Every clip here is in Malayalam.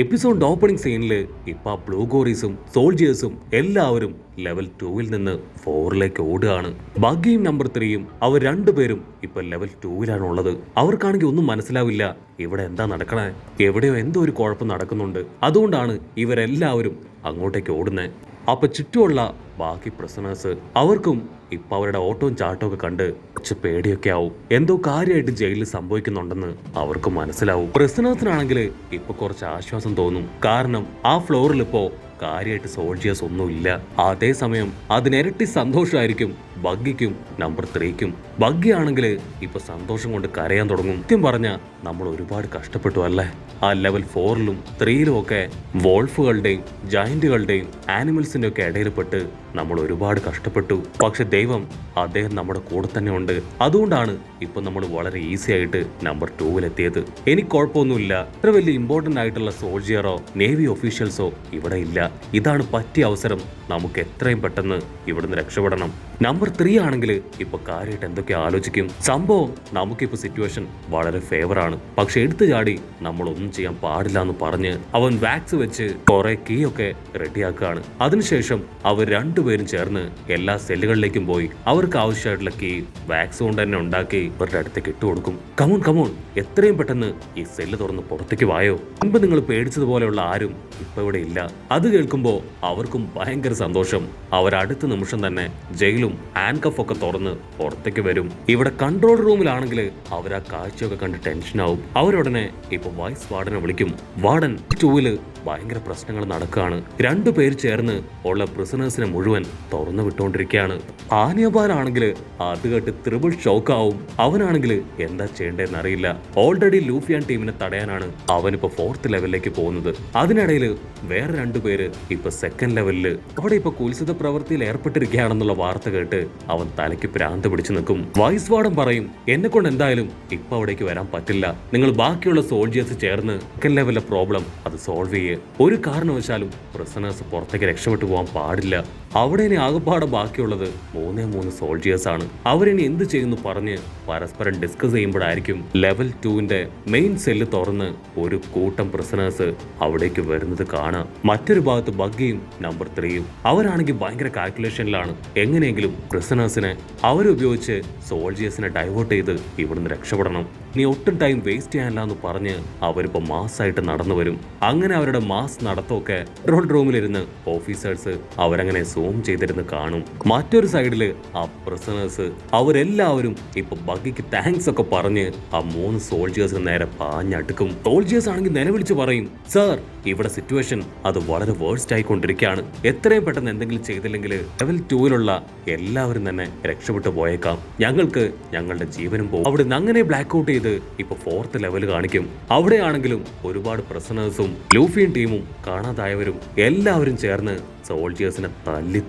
എപ്പിസോഡ് ഓപ്പണിംഗ് സീനിൽ ഇപ്പൊ ബ്ലൂ ഗോറീസും സോൾജിയേഴ്സും എല്ലാവരും ലെവൽ 2-ൽ നിന്ന് 4-ലേക്ക് ഓടുകയാണ്. ബഗ്ഗിയും നമ്പർ 3യും അവർ രണ്ടുപേരും ഇപ്പൊ ലെവൽ 2-ലാണ് ഉള്ളത്. അവർക്കാണെങ്കിൽ ഒന്നും മനസ്സിലാവില്ല ഇവിടെ എന്താ നടക്കണേ, എവിടെയോ എന്തോ ഒരു കുഴപ്പം നടക്കുന്നുണ്ട്. അതുകൊണ്ടാണ് ഇവരെല്ലാവരും അങ്ങോട്ടേക്ക് ഓടുന്നത്. അപ്പൊ ചുറ്റുമുള്ള ബാക്കി പ്രിസണേഴ്സ് അവർക്കും ഇപ്പൊ അവരുടെ ഓട്ടവും ചാട്ടവും ഒക്കെ കണ്ട് കുറച്ച് പേടിയൊക്കെ ആവും. എന്തോ കാര്യമായിട്ട് ജയിലിൽ സംഭവിക്കുന്നുണ്ടെന്ന് അവർക്ക് മനസ്സിലാവും. പ്രിസണേഴ്സിനാണെങ്കിൽ ഇപ്പൊ കുറച്ച് ആശ്വാസം തോന്നും. കാരണം ആ ഫ്ലോറിൽ ഇപ്പോ കാര്യമായിട്ട് സോൾജിയേഴ്സ് ഒന്നുമില്ല. അതേസമയം അതിനിരട്ടി സന്തോഷമായിരിക്കും ബഗ്ഗിക്കും നമ്പർ 3ക്കും. ബഗ്ഗി ആണെങ്കിൽ ഇപ്പൊ സന്തോഷം കൊണ്ട് കരയാൻ തുടങ്ങും. സത്യം പറഞ്ഞ നമ്മൾ ഒരുപാട് കഷ്ടപ്പെട്ടു അല്ലേ. ആ ലെവൽ 4-ലും 3-ലും ഒക്കെ വോൾഫുകളുടെയും ജയന്റുകളുടെയും ആനിമൽസിന്റെ ഒക്കെ ഇടയിൽപ്പെട്ട് നമ്മൾ ഒരുപാട് കഷ്ടപ്പെട്ടു. പക്ഷെ ദൈവം അദ്ദേഹം നമ്മുടെ കൂടെ തന്നെ ഉണ്ട്. അതുകൊണ്ടാണ് ഇപ്പൊ നമ്മൾ വളരെ ഈസി ആയിട്ട് നമ്പർ 2-ലെത്തിയത്. എനിക്ക് കുഴപ്പമൊന്നുമില്ല. ഇത്ര വലിയ ഇമ്പോർട്ടന്റ് ആയിട്ടുള്ള സോൾജിയറോ നേവി ഒഫീഷ്യൽസോ ഇവിടെ ഇല്ല. ഇതാണ് പറ്റിയ അവസരം. നമുക്ക് എത്രയും പെട്ടെന്ന് ഇവിടുന്ന് രക്ഷപ്പെടണം. നമ്പർ 3 ആണെങ്കിൽ ഇപ്പൊ കാര്യമായിട്ട് എന്തൊക്കെ ആലോചിക്കും. സംഭവം നമുക്കിപ്പോ സിറ്റുവേഷൻ വളരെ ഫേവർ ആണ്. പക്ഷെ എടുത്തു ചാടി നമ്മൾ ഒന്നും ചെയ്യാൻ പാടില്ല എന്ന് പറഞ്ഞ് അവൻ വാക്സ് വെച്ച് കുറെ കീ ഒക്കെ റെഡിയാക്കുകയാണ്. അതിനുശേഷം അവർ രണ്ടുപേരും ചേർന്ന് എല്ലാ സെല്ലുകളിലേക്കും പോയി അവർക്ക് ആവശ്യമായിട്ടുള്ള കീ വാക്സ് കൊണ്ട് തന്നെ ഉണ്ടാക്കി ഇവരുടെ അടുത്തേക്ക് ഇട്ടുകൊടുക്കും. കമോൺ കമോൺ, എത്രയും പെട്ടെന്ന് ഈ സെല്ല് തുറന്ന് പുറത്തേക്ക് വായോ. മുൻപ് നിങ്ങൾ പേടിച്ചതുപോലെയുള്ള ആരും ഇപ്പൊ ഇവിടെ ഇല്ല. അത് കേൾക്കുമ്പോ അവർക്കും ഭയങ്കര സന്തോഷം. അവർ അടുത്ത നിമിഷം തന്നെ ജയിലും ഹാൻഡ്കഫ് ഒക്കെ തുറന്ന് പുറത്തേക്ക് വരും. ഇവിടെ കൺട്രോൾ റൂമിലാണെങ്കിൽ അവർ ആ കാഴ്ചയൊക്കെ കണ്ട് ടെൻഷനാവും. അവരുടനെ ഇപ്പൊ വൈസ് വാർഡനെ വിളിക്കും. വാർഡൻ 2-ല് ഭയങ്കര പ്രശ്നങ്ങൾ നടക്കുകയാണ്. രണ്ടുപേര് ചേർന്ന് ഉള്ള പ്രിസണേഴ്സിനെ മുഴുവൻ തുറന്നു വിട്ടുകൊണ്ടിരിക്കുകയാണ്. ആനിയബാലാണെങ്കിൽ അത് കേട്ട് ത്രിബിൾ ഷോക്കാവും. അവനാണെങ്കിൽ എന്താ ചെയ്യേണ്ടതെന്ന് അറിയില്ല. ഓൾറെഡി ലൂഫിയാൻ ടീമിനെ തടയാനാണ് അവനിപ്പോ 4th ലെവലിലേക്ക് പോകുന്നത്. അതിനിടയിൽ വേറെ രണ്ടുപേര് ഇപ്പൊ 2nd ലെവലില് അവിടെ ഇപ്പൊ കുൽസിത പ്രവൃത്തിയിൽ ഏർപ്പെട്ടിരിക്കുകയാണെന്നുള്ള വാർത്ത കേട്ട് അവൻ തലയ്ക്ക് ഭ്രാന്ത് പിടിച്ചു നിൽക്കും. വൈസ് വാർഡൻ പറയും, എന്നെ കൊണ്ട് എന്തായാലും ഇപ്പൊ അവിടേക്ക് വരാൻ പറ്റില്ല. നിങ്ങൾ ബാക്കിയുള്ള സോൾജിയേഴ്സ് ചേർന്ന് 2nd ലെവലിലെ പ്രോബ്ലം അത് സോൾവ് ചെയ്യേ. ഒരു കാരണവശാലും പ്രിസണേഴ്സ് പുറത്തേക്ക് രക്ഷപ്പെട്ടു പോകാൻ പാടില്ല. അവിടെ ഇനി ആകെപ്പാടെ ബാക്കിയുള്ളത് 3 സോൾജിയേഴ്സ് ആണ്. അവരിനി എന്ത് ചെയ്യുന്നു പറഞ്ഞ് പരസ്പരം ഡിസ്കസ് ചെയ്യുമ്പോഴായിരിക്കും ലെവൽ 2-ന്റെ മെയിൻ സെല്ല് തുറന്ന് ഒരു കൂട്ടം പ്രിസണേഴ്സ് അവിടേക്ക് വരുന്നത് കാണാം. മറ്റൊരു ഭാഗത്ത് ബഗ്ഗിയും നമ്പർ 3യും അവരാണെങ്കിൽ ഭയങ്കര കാൽക്കുലേഷനിലാണ്. എങ്ങനെയെങ്കിലും പ്രിസണേഴ്സിനെ അവരുപയോഗിച്ച് സോൾജിയേഴ്സിനെ ഡൈവേർട്ട് ചെയ്ത് ഇവിടുന്ന് രക്ഷപ്പെടണം. നീ ഒട്ടും ടൈം വേസ്റ്റ് ചെയ്യാനില്ല എന്ന് പറഞ്ഞ് അവരിപ്പോ മാസ്സായിട്ട് നടന്നു വരും. അങ്ങനെ അവരുടെ മാസ് നടത്തമൊക്കെ കൺട്രോൾ റൂമിലിരുന്ന് ഓഫീസേഴ്സ് അവരങ്ങനെ സൂം ചെയ്തിരുന്ന് കാണും. മറ്റൊരു സൈഡില് ആ പ്രിസണേഴ്സ് അവരെല്ലാവരും ഇപ്പൊ ബഗ്ഗിക്ക് താങ്ക്സ് ഒക്കെ പറഞ്ഞ് ആ 3 സോൾജിയേഴ്സിന് നേരെ പാഞ്ഞടുക്കും. സോൾജിയേഴ്സ് ആണെങ്കിൽ നിലവിളിച്ച് പറയും, സർ ഇവിടെ സിറ്റുവേഷൻ അത് വളരെ വേഴ്സ്റ്റ് ആയിക്കൊണ്ടിരിക്കുകയാണ്. എത്രയും പെട്ടെന്ന് എന്തെങ്കിലും ചെയ്തില്ലെങ്കിൽ ലെവൽ 2-ലുള്ള എല്ലാവരും തന്നെ രക്ഷപ്പെട്ടു പോയേക്കാം. ഞങ്ങൾക്ക് ഞങ്ങളുടെ ജീവനും പോകും. അവിടെ നിന്ന് അങ്ങനെ ബ്ലാക്ക് ഔട്ട് ചെയ്ത് ഇപ്പൊ 4th ലെവൽ കാണിക്കും. അവിടെയാണെങ്കിലും ഒരുപാട് പ്രിസണേഴ്സും ലൂഫിയൻ ടീമും കാണാതായവരും എല്ലാവരും ചേർന്ന് സോൾജിയേഴ്സിനെ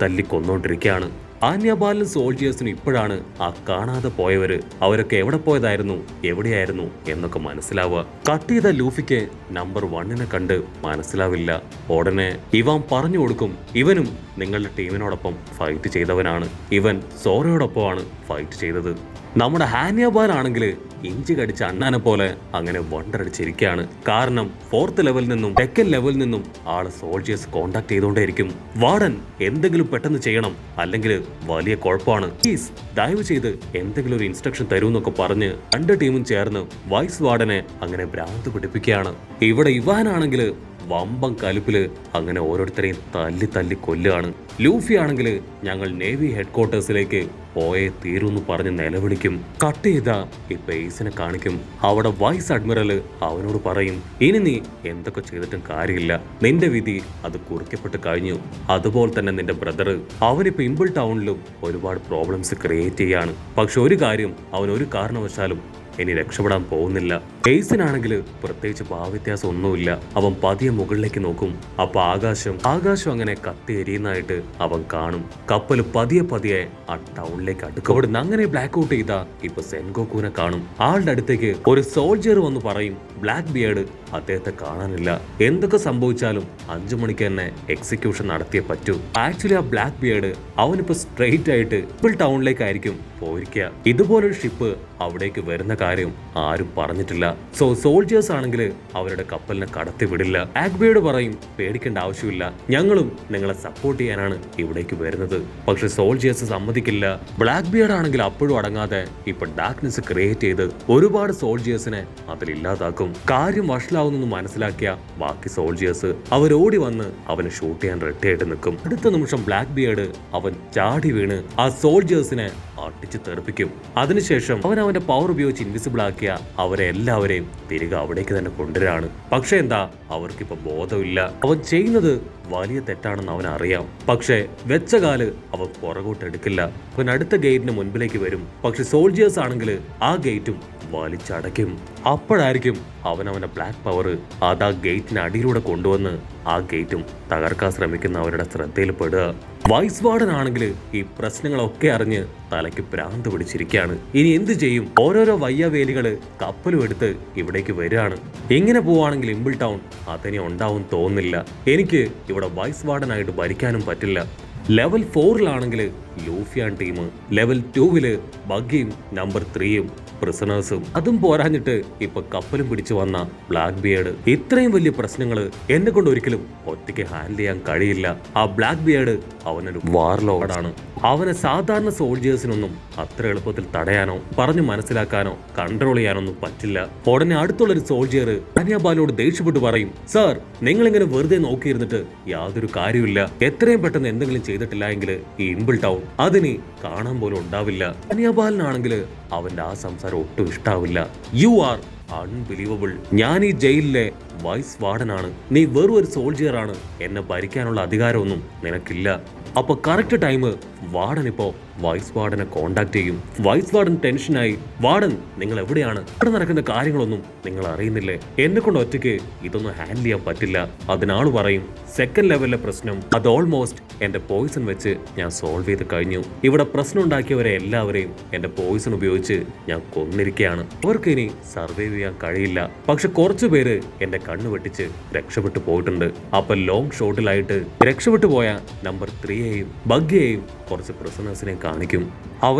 തല്ലി കൊന്നുകൊണ്ടിരിക്കുകയാണ്. ആന്യബാലും സോൾജിയേഴ്സിനും ഇപ്പോഴാണ് ആ കാണാതെ പോയവര് അവരൊക്കെ എവിടെ പോയതായിരുന്നു, എവിടെയായിരുന്നു എന്നൊക്കെ മനസ്സിലാവുക. കട്ട് ചെയ്ത ലൂഫിക്ക് നമ്പർ 1-നെ കണ്ട് മനസ്സിലാവില്ല. ഉടനെ ഇവൻ പറഞ്ഞു കൊടുക്കും, ഇവനും നിങ്ങളുടെ ടീമിനോടൊപ്പം ഫൈറ്റ് ചെയ്തവനാണ്. ഇവൻ സോറയോടൊപ്പമാണ് ഫൈറ്റ് ചെയ്തത്. നമ്മുടെ ഹാനിയബാൽ ആണെങ്കിൽ ഇഞ്ചി കടിച്ച അണ്ണാനെ പോലെ അങ്ങനെ വണ്ടടിച്ചിരിക്കുകയാണ്. കാരണം 4th ലെവലിൽ നിന്നും 2nd ലെവലിൽ നിന്നും ആള് സോൾജിയേഴ്സ് കോണ്ടാക്ട് ചെയ്തുകൊണ്ടേയിരിക്കും. വാർഡൻ എന്തെങ്കിലും പെട്ടെന്ന് ചെയ്യണം, അല്ലെങ്കിൽ വലിയ കുഴപ്പമാണ്. പ്ലീസ് ദയവ് ചെയ്ത് എന്തെങ്കിലും ഒരു ഇൻസ്ട്രക്ഷൻ തരൂ എന്നൊക്കെ പറഞ്ഞ് 2 ടീമും ചേർന്ന് വൈസ് വാർഡനെ അങ്ങനെ ഭ്രാന്ത് പിടിപ്പിക്കുകയാണ്. ഇവിടെ ഇവാനാണെങ്കിൽ വമ്പം കലിപ്പില് അങ്ങനെ ഓരോരുത്തരെയും തല്ലി കൊല്ലുകയാണ്. ലൂഫി ആണെങ്കിൽ ഞങ്ങൾ നേവി ഹെഡ്ക്വാർട്ടേഴ്സിലേക്ക് പോയേ തീരുന്ന് പറഞ്ഞ് നിലവിളിക്കും. കട്ട് ചെയ്ത ഇപ്പൊ എയ്സിനെ കാണിക്കും. അവിടെ വൈസ് അഡ്മിറൽ അവനോട് പറയും, ഇനി നീ എന്തൊക്കെ ചെയ്തിട്ടും കാര്യമില്ല, നിന്റെ വിധി അത് കുറിക്കപ്പെട്ട് കഴിഞ്ഞു. അതുപോലെ തന്നെ നിന്റെ ബ്രദർ അവനിപ്പോ ഇമ്പിൾ ടൗണിലും ഒരുപാട് പ്രോബ്ലംസ് ക്രിയേറ്റ് ചെയ്യാണ്. പക്ഷെ ഒരു കാര്യം, അവൻ ഒരു കാരണവശാലും ഇനി രക്ഷപ്പെടാൻ പോകുന്നില്ല. എയ്സിനാണെങ്കിൽ പ്രത്യേകിച്ച് ഭാവവ്യത്യാസം ഒന്നുമില്ല. അവൻ പതിയെ മുകളിലേക്ക് നോക്കും. അപ്പൊ ആകാശം അങ്ങനെ കത്തി എരിയുന്നതായിട്ട് അവൻ കാണും. കപ്പൽ പതിയെ ആ ടൗണിലേക്ക് അടുക്കും. അവിടുന്ന് അങ്ങനെ ബ്ലാക്ക് ഔട്ട് ചെയ്ത ഇപ്പൊ സെൻഗോക്കുനെ കാണും. ആളുടെ അടുത്തേക്ക് ഒരു സോൾജിയർ വന്ന് പറയും, ബ്ലാക്ക് ബിയർഡ് അദ്ദേഹത്തെ കാണാനില്ല. എന്തൊക്കെ സംഭവിച്ചാലും 5 മണിക്ക് തന്നെ എക്സിക്യൂഷൻ നടത്തിയേ പറ്റൂ. ആക്ച്വലി ആ ബ്ലാക്ക് ബിയർഡ് അവനിപ്പോ സ്ട്രെയിറ്റ് ആയിട്ട് ഇമ്പിൾ ടൗണിലേക്കായിരിക്കും പോയിരിക്കുക. ഇതുപോലൊരു ഷിപ്പ് അവിടേക്ക് വരുന്ന കാര്യം ആരും പറഞ്ഞിട്ടില്ല. സോ സോൾജേഴ്സ് ആണെങ്കിൽ അവരുടെ കപ്പലിനെ കടത്തി വിടില്ല. ബ്ലാക്ക് ബിയർഡ് പറയും പേടിക്കേണ്ട ആവശ്യമില്ല, ഞങ്ങളും നിങ്ങളെ സപ്പോർട്ട് ചെയ്യാനാണ് ഇവിടേക്ക് വരുന്നത്. പക്ഷെ സോൾജേഴ്സ് സമ്മതിക്കില്ല. ബ്ലാക്ക് ബിയർഡ് ആണെങ്കിൽ അപ്പോഴും അടങ്ങാതെ ഇപ്പൊ ഡാർക്ക്നെസ് ക്രിയേറ്റ് ചെയ്ത് ഒരുപാട് സോൾജേഴ്സിനെ അതിലില്ലാതാക്കും. കാര്യം വഷളാവുന്നെന്ന് മനസ്സിലാക്കിയ ബാക്കി സോൾജേഴ്സ് അവരോടി വന്ന് അവനെ ഷൂട്ട് ചെയ്യാൻ റെഡി ആയിട്ട് നിൽക്കും. അടുത്ത നിമിഷം ബ്ലാക്ക് ബിയർഡ് അവൻ ചാടി വീണ് ആ സോൾജേഴ്സിനെ അടിച്ച് തെറിപ്പിക്കും. അതിനുശേഷം അവൻ അവന്റെ പവർ ഉപയോഗിച്ച് ഇൻവിസിബിൾ ആക്കിയ അവരെ എല്ലാവരെയും തിരികെ അവിടേക്ക് തന്നെ കൊണ്ടുവരാണ്. പക്ഷെ എന്താ, അവർക്കിപ്പോ ബോധമില്ല. അവൻ ചെയ്യുന്നത് വലിയ തെറ്റാണെന്ന് അവൻ അറിയാം. പക്ഷെ വെച്ച കാല് അവൻ പുറകോട്ട് എടുക്കില്ല. അവൻ അടുത്ത ഗേറ്റിന് മുൻപിലേക്ക് വരും. പക്ഷെ സോൾജേഴ്സ് ആണെങ്കിൽ ആ ഗേറ്റും വലിച്ചടയ്ക്കും. അപ്പോഴായിരിക്കും അവനവന്റെ ബ്ലാക്ക് പവർ അതാ ഗേറ്റിന് അടിയിലൂടെ കൊണ്ടുവന്ന് ആ ഗേറ്റും തകർക്കാൻ ശ്രമിക്കുന്ന അവരുടെ ശ്രദ്ധയിൽ പെടുക. വൈസ് വാർഡൻ ആണെങ്കിൽ ഈ പ്രശ്നങ്ങളൊക്കെ അറിഞ്ഞ് തലയ്ക്ക് ഭ്രാന്ത് പിടിച്ചിരിക്കുകയാണ്. ഇനി എന്ത് ചെയ്യും? ഓരോരോ വയ്യവേലികള് കപ്പലും എടുത്ത് ഇവിടേക്ക് വരികയാണ്. എങ്ങനെ പോവാണെങ്കിൽ ഇമ്പിൾ ടൗൺ അതിനെ ഉണ്ടാവും തോന്നില്ല. എനിക്ക് ഇവിടെ വൈസ് വാർഡനായിട്ട് ഭരിക്കാനും പറ്റില്ല. ലെവൽ 4-ലാണെങ്കിൽ ലൂഫിയാൻ ടീം, ലെവൽ 2-ല് ബഗ്ഗിയും നമ്പർ 3-യും പ്രിസണേഴ്സും. അതും പോരാഞ്ഞിട്ട് ഇപ്പൊ കപ്പലും പിടിച്ചു വന്ന ബ്ലാക്ക് ബിയർഡ്. ഇത്രയും വലിയ പ്രശ്നങ്ങൾ എന്നെ കൊണ്ട് ഒരിക്കലും ഒറ്റയ്ക്ക് ഹാൻഡിൽ ചെയ്യാൻ കഴിയില്ല. ആ ബ്ലാക്ക് ബിയർഡ് അവനൊരു വാർലോർഡാണ്. അവനെ സാധാരണ സോൾജേഴ്സിനൊന്നും അത്ര എളുപ്പത്തിൽ തടയാനോ പറഞ്ഞു മനസ്സിലാക്കാനോ കൺട്രോൾ ചെയ്യാനൊന്നും പറ്റില്ല. ഉടനെ അടുത്തുള്ളൊരു സോൾജിയർ അനിയാബാലോട് ദേഷ്യപ്പെട്ട് പറയും, സാർ, നിങ്ങളിങ്ങനെ വെറുതെ നോക്കിയിരുന്നിട്ട് യാതൊരു കാര്യമില്ല. എത്രയും പെട്ടെന്ന് എന്തെങ്കിലും ചെയ്തിട്ടില്ല എങ്കിൽ ഈ ഇമ്പിൾ ടൗൺ അതിന് കാണാൻ പോലും ഉണ്ടാവില്ല. അനിയാബാലിനാണെങ്കിൽ അവന്റെ ആ സംസാരം ഒട്ടും ഇഷ്ടാവില്ല. You are unbelievable. ഞാൻ ഈ ജയിലിലെ വൈസ് വാർഡനാണ്. നീ വെറും ഒരു സോൾജിയറാണ്. എന്നെ ഭരിക്കാനുള്ള അധികാരമൊന്നും നിനക്കില്ല. അപ്പൊ കറക്റ്റ് ടൈം വാർഡൻ ഇപ്പോ വൈസ് വാർഡനെ കോണ്ടാക്ട് ചെയ്യും. വൈസ് വാർഡൻ ടെൻഷനായി, വാർഡൻ നിങ്ങൾ എവിടെയാണ്? ഇവിടെ നടക്കുന്ന കാര്യങ്ങളൊന്നും നിങ്ങൾ അറിയുന്നില്ലേ? എന്നെ കൊണ്ട് ഒറ്റയ്ക്ക് ഇതൊന്നും ഹാൻഡിൽ ചെയ്യാൻ പറ്റില്ല. അതിനാള് പറയും, സെക്കൻഡ് ലെവലിലെ പ്രശ്നം അത് ഓൾമോസ്റ്റ് എന്റെ പോയിസൺ വെച്ച് ഞാൻ സോൾവ് ചെയ്ത് കഴിഞ്ഞു. ഇവിടെ പ്രശ്നം ഉണ്ടാക്കിയവരെ എല്ലാവരെയും എന്റെ പോയിസൺ ഉപയോഗിച്ച് ഞാൻ കൊന്നിരിക്കുകയാണ്. അവർക്ക് ഇനി സർവൈവ് ചെയ്യാൻ കഴിയില്ല. പക്ഷെ കുറച്ചു പേര് എന്റെ കണ്ണു വെട്ടിച്ച് രക്ഷപ്പെട്ടു പോയിട്ടുണ്ട്. അപ്പൊ ലോങ് ഷോട്ടിലായിട്ട് രക്ഷപ്പെട്ടു പോയ നമ്പർ 3-യെയും ബഗ്ഗിയെയും കുറച്ച് പ്രിസണേഴ്സിനെ കാണിക്കും.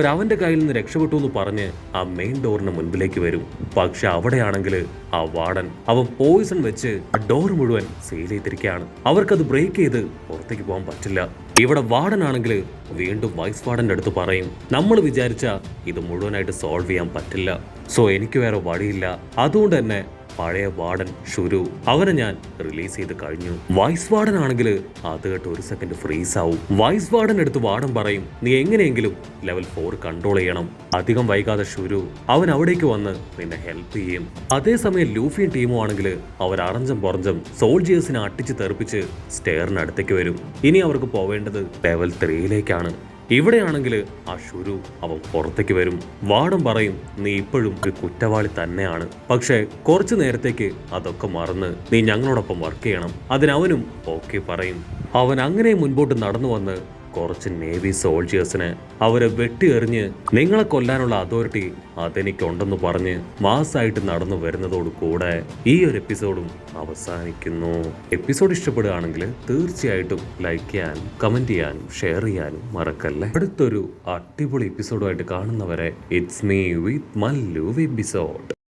അവന്റെ കയ്യിൽ നിന്ന് രക്ഷപ്പെട്ടു എന്ന് പറഞ്ഞ് ആ മെയിൻ ഡോറിന് മുൻപിലേക്ക് വരും. പക്ഷെ അവിടെയാണെങ്കിൽ ആ വാർഡൻ അവൻ പോയിസൺ വെച്ച് ആ ഡോർ മുഴുവൻ സീൽ ചെയ്തിരിക്കുകയാണ്. അവർക്കത് ബ്രേക്ക് ചെയ്ത് പുറത്തേക്ക് പോകാൻ പറ്റില്ല. ഇവിടെ വാർഡൻ ആണെങ്കിൽ വീണ്ടും വൈസ് വാർഡന്റെ അടുത്ത് പറയും, നമ്മൾ വിചാരിച്ച ഇത് മുഴുവനായിട്ട് സോൾവ് ചെയ്യാൻ പറ്റില്ല. സോ എനിക്ക് വേറെ വഴിയില്ല. അതുകൊണ്ട് തന്നെ പഴയ വാർഡൻ ഷുരു അവനെ ഞാൻ റിലീസ് ചെയ്ത് കഴിഞ്ഞു. വൈസ് വാർഡൻ ആണെങ്കിൽ അത് കേട്ട് ഒരു സെക്കൻഡ് ഫ്രീസ് ആവും. വൈസ് വാർഡൻ എടുത്ത് വാർഡൻ പറയും, നീ എങ്ങനെയെങ്കിലും ലെവൽ 4 കൺട്രോൾ ചെയ്യണം. അധികം വൈകാതെ ഷുരു അവൻ അവിടേക്ക് വന്ന് നിന്നെ ഹെൽപ്പ് ചെയ്യും. അതേസമയം ലൂഫിയും ടീമും ആണെങ്കിൽ അവർ അറഞ്ചം പുറഞ്ചം സോൾജിയേഴ്സിനെ അട്ടിച്ച് തെറിപ്പിച്ച് സ്റ്റെയറിന് അടുത്തേക്ക് വരും. ഇനി അവർക്ക് പോവേണ്ടത് ലെവൽ 3-ലേക്കാണ്. ഇവിടെയാണെങ്കിൽ ആ ഷുരു അവൻ പുറത്തേക്ക് വരും. വാർഡൻ പറയും, നീ ഇപ്പോഴും ഒരു കുറ്റവാളി തന്നെയാണ്. പക്ഷെ കുറച്ചു നേരത്തേക്ക് അതൊക്കെ മറന്ന് നീ ഞങ്ങളോടൊപ്പം വർക്ക് ചെയ്യണം. അതിനവനും ഓക്കെ പറയും. അവൻ അങ്ങനെ മുൻപോട്ട് നടന്നു വന്ന് കുറച്ച് നേവി സോൾജിയേഴ്സിനെ അവരെ വെട്ടിയെറിഞ്ഞ് നിങ്ങളെ കൊല്ലാനുള്ള അതോറിറ്റി അതെനിക്കുണ്ടെന്ന് പറഞ്ഞ് മാസായിട്ട് നടന്നു വരുന്നതോടു കൂടെ ഈ ഒരു എപ്പിസോഡും അവസാനിക്കുന്നു. എപ്പിസോഡ് ഇഷ്ടപ്പെടുകയാണെങ്കിൽ തീർച്ചയായിട്ടും ലൈക്ക് ചെയ്യാനും കമന്റ് ചെയ്യാനും ഷെയർ ചെയ്യാനും മറക്കല്ലേ. അടുത്തൊരു അടിപൊളി എപ്പിസോഡുമായിട്ട് കാണുന്നവരെ it's me with Mallu episode.